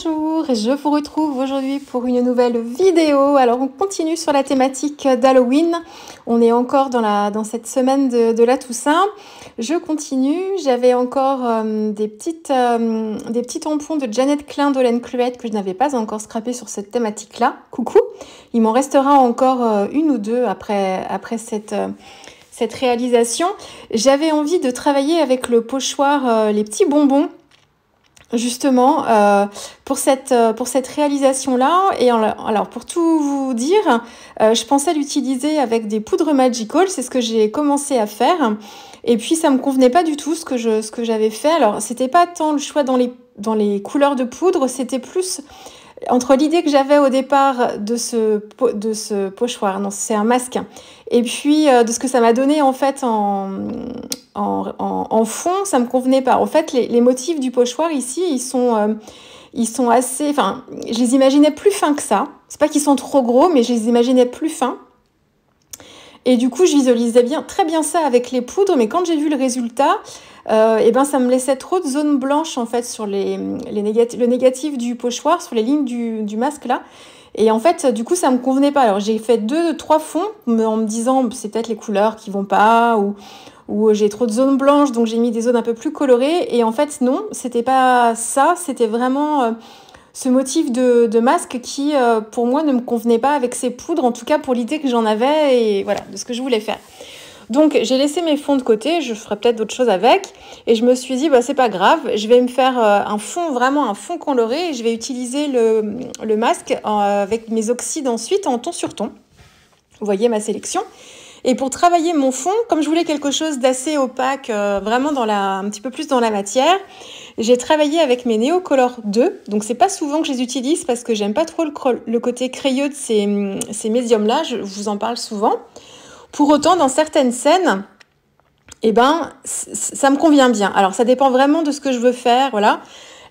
Bonjour, je vous retrouve aujourd'hui pour une nouvelle vidéo. Alors on continue sur la thématique d'Halloween. On est encore dans cette semaine de la Toussaint. Je continue, j'avais encore des petits tampons de Janet Klein d'Olène Cluette que je n'avais pas encore scrappé sur cette thématique-là. Coucou. Il m'en restera encore une ou deux après cette réalisation. J'avais envie de travailler avec le pochoir les petits bonbons. Justement, pour cette réalisation-là, et alors pour tout vous dire, je pensais l'utiliser avec des poudres Magical, c'est ce que j'ai commencé à faire, et puis ça me convenait pas du tout ce que j'avais fait. Alors c'était pas tant le choix dans les couleurs de poudre, c'était plus entre l'idée que j'avais au départ de ce pochoir, non c'est un masque, et puis de ce que ça m'a donné en fait en fond, ça me convenait pas. En fait, les motifs du pochoir ici, ils sont assez, enfin, je les imaginais plus fins que ça. C'est pas qu'ils sont trop gros, mais je les imaginais plus fins. Et du coup, je visualisais très bien ça avec les poudres, mais quand j'ai vu le résultat, ça me laissait trop de zones blanches en fait sur le négatif du pochoir, sur les lignes du masque là. Et en fait, du coup, ça me convenait pas. Alors, j'ai fait 2-3 fonds en me disant c'est peut-être les couleurs qui vont pas ou j'ai trop de zones blanches, donc j'ai mis des zones un peu plus colorées. Et en fait, non, c'était pas ça. C'était vraiment ce motif de masque qui, pour moi, ne me convenait pas avec ces poudres, en tout cas pour l'idée que j'en avais et voilà, de ce que je voulais faire. Donc, j'ai laissé mes fonds de côté, je ferai peut-être d'autres choses avec. Et je me suis dit, c'est pas grave, je vais me faire un fond coloré et je vais utiliser le masque avec mes oxydes ensuite en ton sur ton. Vous voyez ma sélection. Et pour travailler mon fond, comme je voulais quelque chose d'assez opaque, vraiment un petit peu plus dans la matière, j'ai travaillé avec mes Neocolor 2. Donc, c'est pas souvent que je les utilise parce que j'aime pas trop le côté crayeux de ces médiums-là. Je vous en parle souvent. Pour autant, dans certaines scènes, ça me convient bien. Alors, ça dépend vraiment de ce que je veux faire, voilà.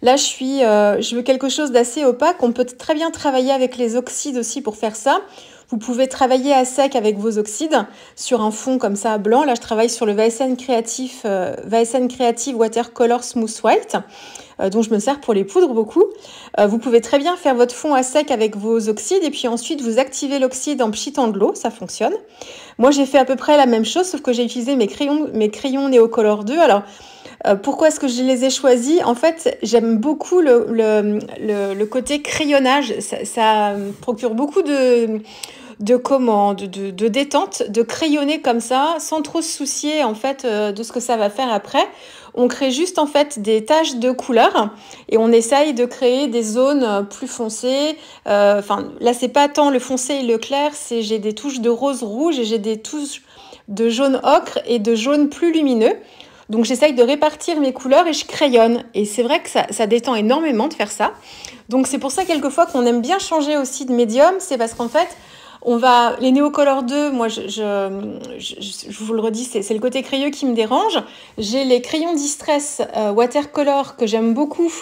Là, je veux quelque chose d'assez opaque. On peut très bien travailler avec les oxydes aussi pour faire ça. Vous pouvez travailler à sec avec vos oxydes sur un fond comme ça blanc. Là, je travaille sur le VSN Creative Watercolor Smooth White, dont je me sers pour les poudres beaucoup. Vous pouvez très bien faire votre fond à sec avec vos oxydes et puis ensuite vous activez l'oxyde en pchitant de l'eau, ça fonctionne. Moi, j'ai fait à peu près la même chose, sauf que j'ai utilisé mes crayons Neocolor 2. Alors, pourquoi est-ce que je les ai choisis? En fait, j'aime beaucoup le côté crayonnage. Ça me procure beaucoup de détente, de crayonner comme ça, sans trop se soucier en fait de ce que ça va faire après. On crée juste en fait des taches de couleur et on essaye de créer des zones plus foncées. Là, c'est pas tant le foncé et le clair, j'ai des touches de rose rouge et j'ai des touches de jaune ocre et de jaune plus lumineux. Donc, j'essaye de répartir mes couleurs et je crayonne. Et c'est vrai que ça détend énormément de faire ça. Donc, c'est pour ça, quelquefois, qu'on aime bien changer aussi de médium. C'est parce qu'en fait, les Neocolor 2, moi, je vous le redis, c'est le côté crayeux qui me dérange. J'ai les crayons Distress Watercolor que j'aime beaucoup,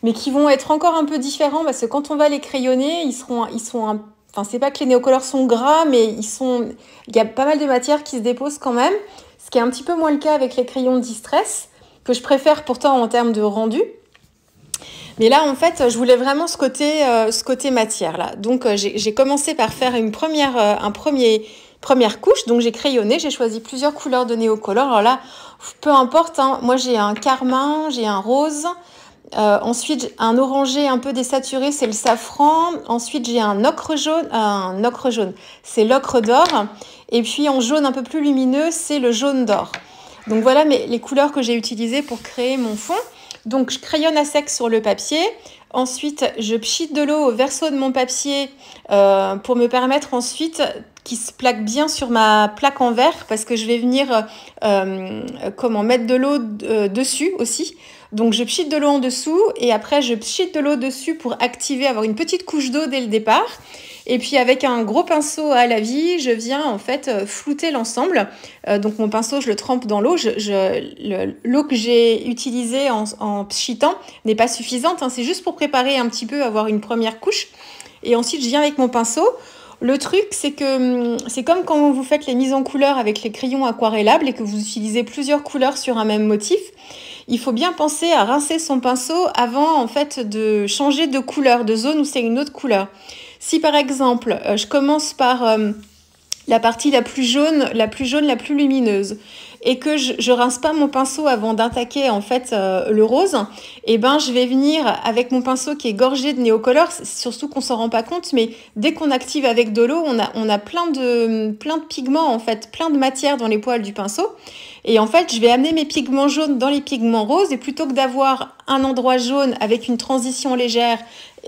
mais qui vont être encore un peu différents parce que quand on va les crayonner, c'est pas que les Neocolor sont gras, mais il y a pas mal de matière qui se dépose quand même. Ce qui est un petit peu moins le cas avec les crayons Distress, que je préfère pourtant en termes de rendu. Mais là, en fait, je voulais vraiment ce côté matière là. Donc, j'ai commencé par faire une première couche. Donc, j'ai crayonné, j'ai choisi plusieurs couleurs de Neocolor. Alors là, peu importe. Hein, moi, j'ai un carmin, j'ai un rose. Ensuite, un orangé un peu désaturé, c'est le safran. Ensuite, j'ai un ocre jaune, c'est l'ocre d'or. Et puis, en jaune un peu plus lumineux, c'est le jaune d'or. Donc, voilà les couleurs que j'ai utilisées pour créer mon fond. Donc, je crayonne à sec sur le papier. Ensuite, je pchite de l'eau au verso de mon papier pour me permettre ensuite qu'il se plaque bien sur ma plaque en verre parce que je vais venir mettre de l'eau dessus aussi. Donc, je pchite de l'eau en dessous et après, je pchite de l'eau dessus pour avoir une petite couche d'eau dès le départ. Et puis, avec un gros pinceau à la vie, je viens en fait flouter l'ensemble. Donc, mon pinceau, je le trempe dans l'eau. L'eau que j'ai utilisée en pchitant n'est pas suffisante. Hein, c'est juste pour préparer un petit peu, avoir une première couche. Et ensuite, je viens avec mon pinceau. Le truc, c'est que c'est comme quand vous faites les mises en couleur avec les crayons aquarellables et que vous utilisez plusieurs couleurs sur un même motif. il faut bien penser à rincer son pinceau avant en fait de changer de couleur, de zone où c'est une autre couleur. Si par exemple, je commence par la partie la plus jaune, la plus lumineuse, et que je rince pas mon pinceau avant d'attaquer en fait le rose, et ben je vais venir avec mon pinceau qui est gorgé de néocolore, surtout qu'on s'en rend pas compte, mais dès qu'on active avec de l'eau, on a plein de pigments en fait, plein de matière dans les poils du pinceau. Et en fait, je vais amener mes pigments jaunes dans les pigments roses, et plutôt que d'avoir un endroit jaune avec une transition légère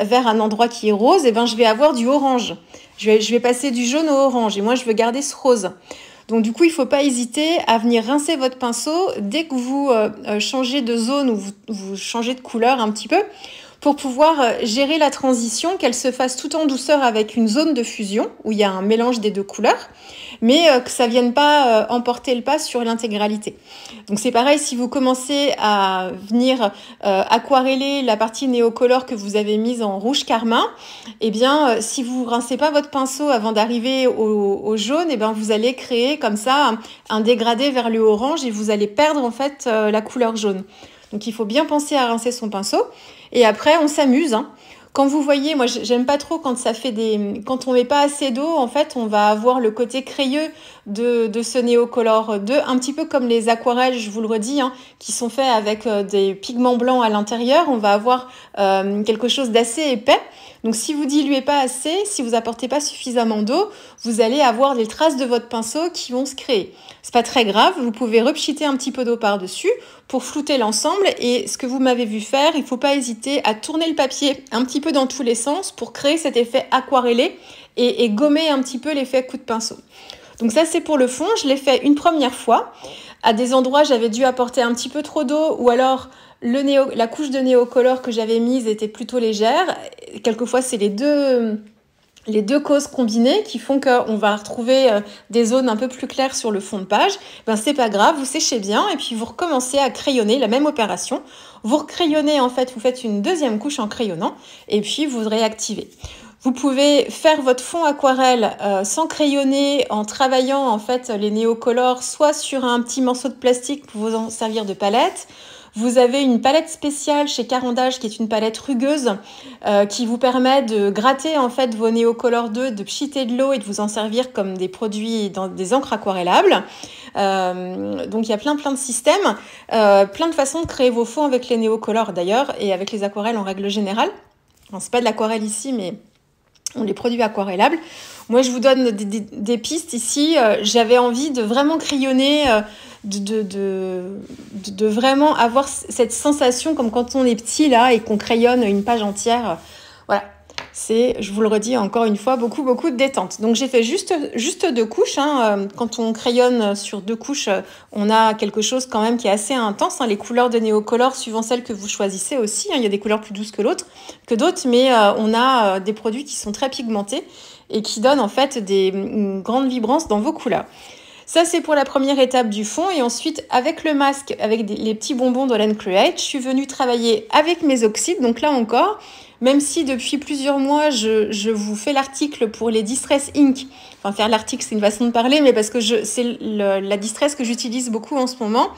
vers un endroit qui est rose, et ben je vais avoir du orange. Je vais passer du jaune au orange, et moi je veux garder ce rose. Donc du coup, il ne faut pas hésiter à venir rincer votre pinceau dès que vous changez de zone ou vous changez de couleur un petit peu, pour pouvoir gérer la transition, qu'elle se fasse tout en douceur avec une zone de fusion où il y a un mélange des deux couleurs, mais que ça vienne pas emporter le pas sur l'intégralité. Donc c'est pareil, si vous commencez à venir aquareller la partie néocolore que vous avez mise en rouge carmin, eh bien si vous rincez pas votre pinceau avant d'arriver au jaune, eh bien vous allez créer comme ça un dégradé vers le orange et vous allez perdre en fait la couleur jaune. Donc il faut bien penser à rincer son pinceau. Et après, on s'amuse. Hein. Quand vous voyez, moi, j'aime pas trop quand ça fait quand on met pas assez d'eau, en fait, on va avoir le côté crayeux de ce Neocolor 2, un petit peu comme les aquarelles, je vous le redis, hein, qui sont faits avec des pigments blancs à l'intérieur. On va avoir quelque chose d'assez épais. Donc, si vous diluez pas assez, si vous apportez pas suffisamment d'eau, vous allez avoir les traces de votre pinceau qui vont se créer. C'est pas très grave, vous pouvez repchiter un petit peu d'eau par-dessus pour flouter l'ensemble. Et ce que vous m'avez vu faire, il faut pas hésiter à tourner le papier un petit peu dans tous les sens pour créer cet effet aquarellé et gommer un petit peu l'effet coup de pinceau. Donc ça, c'est pour le fond. Je l'ai fait une première fois. À des endroits, j'avais dû apporter un petit peu trop d'eau ou alors la couche de néocolore que j'avais mise était plutôt légère. Quelquefois, c'est les deux causes combinées qui font qu'on va retrouver des zones un peu plus claires sur le fond de page. Ben, c'est pas grave, vous séchez bien et puis vous recommencez à crayonner la même opération. Vous recrayonnez, en fait, vous faites une deuxième couche en crayonnant et puis vous réactivez. Vous pouvez faire votre fond aquarelle sans crayonner en travaillant en fait les néocolores soit sur un petit morceau de plastique pour vous en servir de palette. Vous avez une palette spéciale chez Caran d'Ache qui est une palette rugueuse qui vous permet de gratter en fait vos Neocolor 2, de pchiter de l'eau et de vous en servir comme des produits dans des encres aquarellables. Donc il y a plein de systèmes, plein de façons de créer vos fonds avec les néocolores d'ailleurs et avec les aquarelles en règle générale. Bon, c'est pas de l'aquarelle ici, mais on les produits aquarellables. Moi, je vous donne des pistes ici. J'avais envie de vraiment crayonner, de vraiment avoir cette sensation comme quand on est petit là et qu'on crayonne une page entière. Voilà. C'est, je vous le redis encore une fois, beaucoup de détente. Donc j'ai fait juste 2 couches. Hein. Quand on crayonne sur 2 couches, on a quelque chose quand même qui est assez intense. Hein. Les couleurs de néocolore, suivant celles que vous choisissez aussi. Hein. Il y a des couleurs plus douces que d'autres, mais on a des produits qui sont très pigmentés et qui donnent en fait une grande vibrance dans vos couleurs. Ça, c'est pour la première étape du fond. Et ensuite, avec le masque, avec les petits bonbons d'Ollen Create, je suis venue travailler avec mes oxydes. Donc là encore, même si depuis plusieurs mois, je vous fais l'article pour les Distress Ink. Enfin, faire l'article, c'est une façon de parler, mais parce que c'est la Distress que j'utilise beaucoup en ce moment.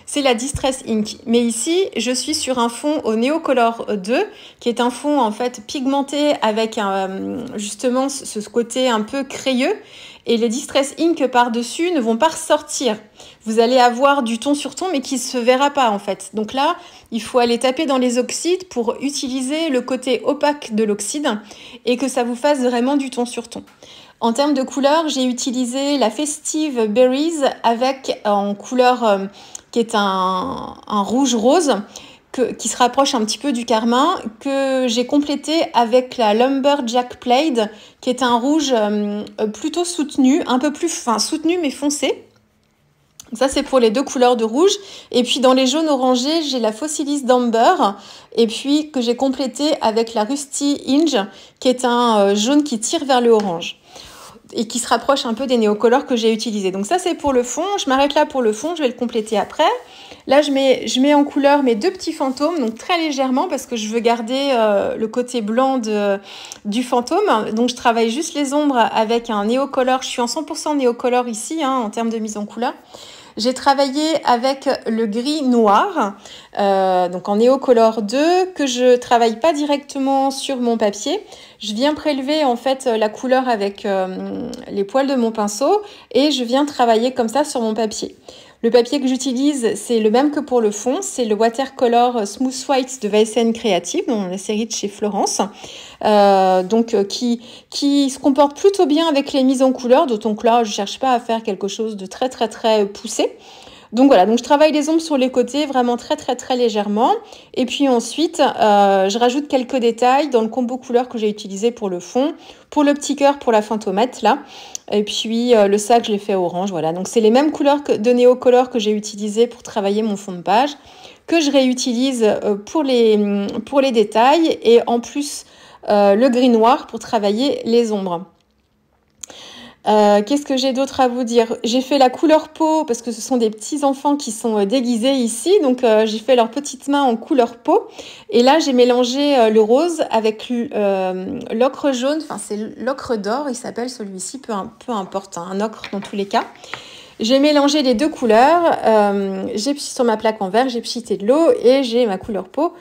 C'est la Distress Ink. Mais ici, je suis sur un fond au Neocolor 2, qui est un fond en fait pigmenté avec justement ce côté un peu crayeux. Et les Distress Ink par-dessus ne vont pas ressortir. Vous allez avoir du ton sur ton, mais qui ne se verra pas en fait. Donc là, il faut aller taper dans les oxydes pour utiliser le côté opaque de l'oxyde et que ça vous fasse vraiment du ton sur ton. En termes de couleur, j'ai utilisé la Festive Berries avec en couleur qui est un rouge rose qui se rapproche un petit peu du carmin, que j'ai complété avec la Lumberjack Plaid, qui est un rouge plutôt soutenu, un peu plus soutenu mais foncé. Ça, c'est pour les 2 couleurs de rouge. Et puis, dans les jaunes orangés, j'ai la Fossilis d'Amber. Et puis, que j'ai complété avec la Rusty Inge, qui est un jaune qui tire vers le orange. Et qui se rapproche un peu des néocolores que j'ai utilisés. Donc ça, c'est pour le fond. Je m'arrête là pour le fond. Je vais le compléter après. Là, je mets en couleur mes 2 petits fantômes, donc très légèrement, parce que je veux garder le côté blanc du fantôme. Donc, je travaille juste les ombres avec un néocolore. Je suis en 100% néocolore ici, hein, en termes de mise en couleur. J'ai travaillé avec le gris noir, donc en Neocolor 2, que je travaille pas directement sur mon papier. Je viens prélever en fait la couleur avec les poils de mon pinceau et je viens travailler comme ça sur mon papier. Le papier que j'utilise, c'est le même que pour le fond, c'est le Watercolor Smooth White de VSN Creative, dans la série de chez Florence, qui se comporte plutôt bien avec les mises en couleur, d'autant que là, je cherche pas à faire quelque chose de très très très poussé. Donc voilà, donc je travaille les ombres sur les côtés vraiment très très très légèrement. Et puis ensuite, je rajoute quelques détails dans le combo couleur que j'ai utilisé pour le fond, pour le petit cœur, pour la fantomètre là. Et puis le sac, je l'ai fait orange. Voilà, donc c'est les mêmes couleurs de Neocolor que j'ai utilisées pour travailler mon fond de page, que je réutilise pour les détails et en plus le gris noir pour travailler les ombres. Qu'est-ce que j'ai d'autre à vous dire? J'ai fait la couleur peau parce que ce sont des petits enfants qui sont déguisés ici, donc j'ai fait leurs petites mains en couleur peau. Et là, j'ai mélangé le rose avec l'ocre jaune, enfin c'est l'ocre d'or, il s'appelle celui-ci, peu importe, hein, un ocre dans tous les cas. J'ai mélangé les deux couleurs, j'ai sur ma plaque en verre, j'ai pchité de l'eau et j'ai ma couleur peau.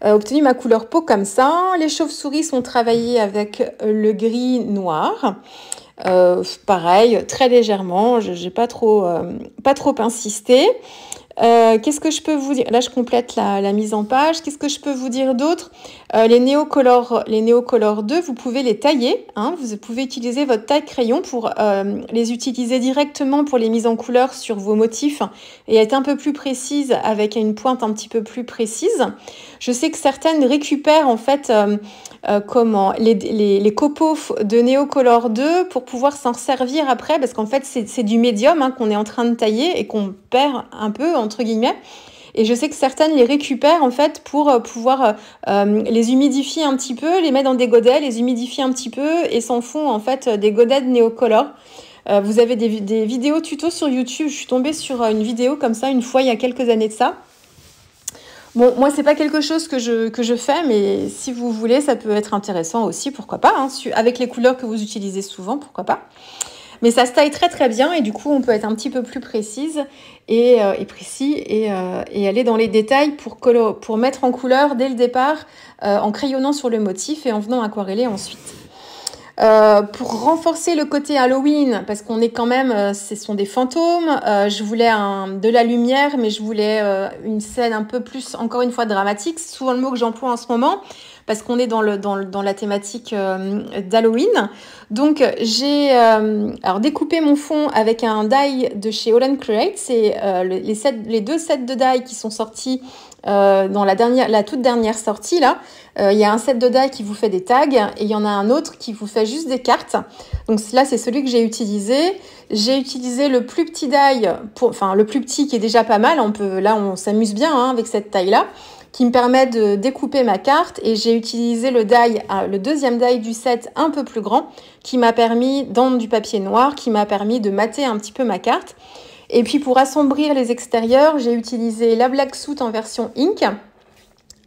Obtenu ma couleur peau comme ça. Les chauves-souris sont travaillées avec le gris noir. Pareil, très légèrement, j'ai pas trop insisté. Qu'est-ce que je peux vous dire? Là, je complète la mise en page. Qu'est-ce que je peux vous dire d'autre? Les Neocolor 2, vous pouvez les tailler. Hein, vous pouvez utiliser votre taille crayon pour les utiliser directement pour les mises en couleur sur vos motifs et être un peu plus précise avec une pointe un petit peu plus précise. Je sais que certaines récupèrent en fait les copeaux de Neocolor 2 pour pouvoir s'en servir après, parce qu'en fait c'est du médium hein, qu'on est en train de tailler et qu'on perd un peu entre guillemets. Et je sais que certaines les récupèrent en fait pour pouvoir les humidifier un petit peu, les mettre dans des godets, les humidifier un petit peu et s'en font en fait des godets de Neocolor. Vous avez des vidéos tutos sur YouTube. Je suis tombée sur une vidéo comme ça une fois il y a quelques années de ça. Bon, moi, c'est pas quelque chose que je fais, mais si vous voulez, ça peut être intéressant aussi, pourquoi pas, hein, avec les couleurs que vous utilisez souvent, pourquoi pas. Mais ça se taille très très bien et du coup, on peut être un petit peu plus précise et précis et aller dans les détails pour mettre en couleur dès le départ, en crayonnant sur le motif et en venant aquareller ensuite. Pour renforcer le côté Halloween, parce qu'on est quand même, ce sont des fantômes, je voulais de la lumière, mais je voulais une scène un peu plus, encore une fois, dramatique. C'est souvent le mot que j'emploie en ce moment, parce qu'on est dans la thématique d'Halloween. Donc, j'ai découpé mon fond avec un die de chez All & Create. C'est les deux sets de die qui sont sortis dans la toute dernière sortie là. Il y a un set de die qui vous fait des tags et il y en a un autre qui vous fait juste des cartes. Donc là, c'est celui que j'ai utilisé. J'ai utilisé le plus petit die, le plus petit qui est déjà pas mal. On s'amuse bien hein, avec cette taille-là, qui me permet de découper ma carte. Et j'ai utilisé le deuxième die du set un peu plus grand, qui m'a permis, dans du papier noir, qui m'a permis de mater un petit peu ma carte. Et puis pour assombrir les extérieurs, j'ai utilisé la Black Soot en version ink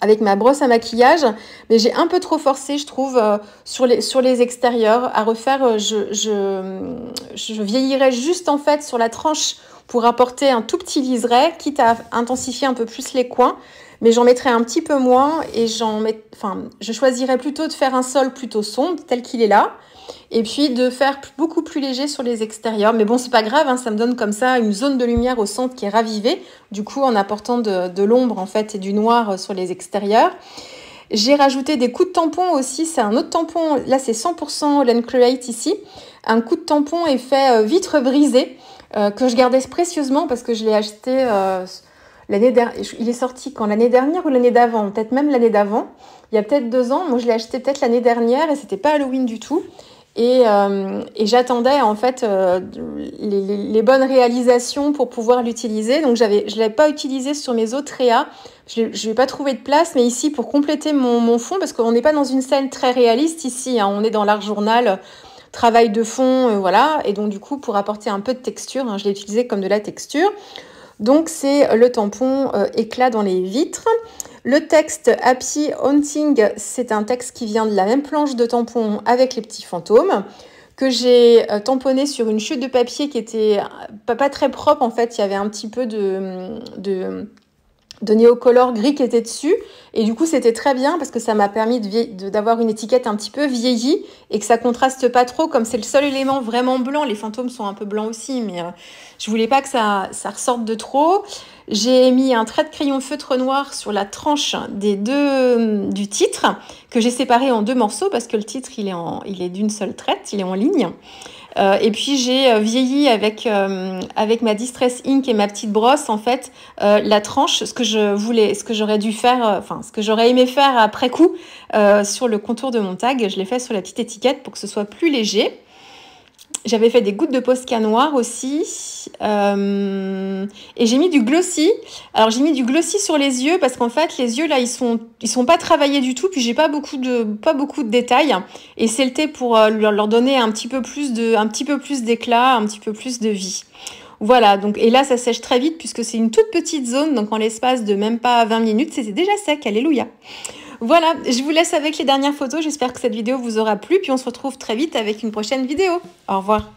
avec ma brosse à maquillage, mais j'ai un peu trop forcé, je trouve, sur les extérieurs. À refaire, je vieillirais juste en fait sur la tranche pour apporter un tout petit liseré, quitte à intensifier un peu plus les coins, mais j'en mettrais un petit peu moins et je choisirais plutôt de faire un sol plutôt sombre, tel qu'il est là, et puis de faire beaucoup plus léger sur les extérieurs. Mais bon, c'est pas grave, hein, ça me donne comme ça une zone de lumière au centre qui est ravivée, du coup en apportant de l'ombre en fait et du noir sur les extérieurs. J'ai rajouté des coups de tampon aussi, c'est un autre tampon, là c'est 100% All & Create ici, un coup de tampon effet vitre brisée que je gardais précieusement parce que je l'ai acheté l'année dernière. Il est sorti quand, l'année dernière ou l'année d'avant, peut-être même l'année d'avant, il y a peut-être 2 ans. Moi je l'ai acheté peut-être l'année dernière et c'était pas Halloween du tout. Et j'attendais en fait les bonnes réalisations pour pouvoir l'utiliser. Donc je l'avais pas utilisé sur mes autres réas. Je n'ai pas trouvé de place, mais ici pour compléter mon fond, parce qu'on n'est pas dans une scène très réaliste ici, hein, on est dans l'art journal, travail de fond, voilà. Et donc du coup pour apporter un peu de texture, hein, je l'ai utilisé comme de la texture. Donc c'est le tampon éclat dans les vitres. Le texte Happy Haunting, c'est un texte qui vient de la même planche de tampon avec les petits fantômes. que j'ai tamponné sur une chute de papier qui était pas très propre. En fait, il y avait un petit peu de néocolore gris qui était dessus. Et du coup, c'était très bien parce que ça m'a permis d'avoir une étiquette un petit peu vieillie et que ça contraste pas trop. Comme c'est le seul élément vraiment blanc, les fantômes sont un peu blancs aussi, mais je voulais pas que ça ressorte de trop. J'ai mis un trait de crayon feutre noir sur la tranche du titre que j'ai séparé en 2 morceaux parce que le titre, il est d'une seule traite, il est en ligne. Et puis j'ai vieilli avec ma Distress Ink et ma petite brosse en fait la tranche, ce que j'aurais dû faire, ce que j'aurais aimé faire après coup sur le contour de mon tag. Je l'ai fait sur la petite étiquette pour que ce soit plus léger. J'avais fait des gouttes de Posca noir aussi. Et j'ai mis du glossy. Alors j'ai mis du glossy sur les yeux parce qu'en fait les yeux là ils sont pas travaillés du tout. Puis j'ai pas beaucoup de détails. Et c'est le thé pour leur donner un petit peu plus d'éclat, un petit peu plus de vie. Voilà, donc, et là ça sèche très vite puisque c'est une toute petite zone. Donc en l'espace de même pas 20 minutes, c'était déjà sec. Alléluia. Voilà, je vous laisse avec les dernières photos. J'espère que cette vidéo vous aura plu. Puis on se retrouve très vite avec une prochaine vidéo. Au revoir.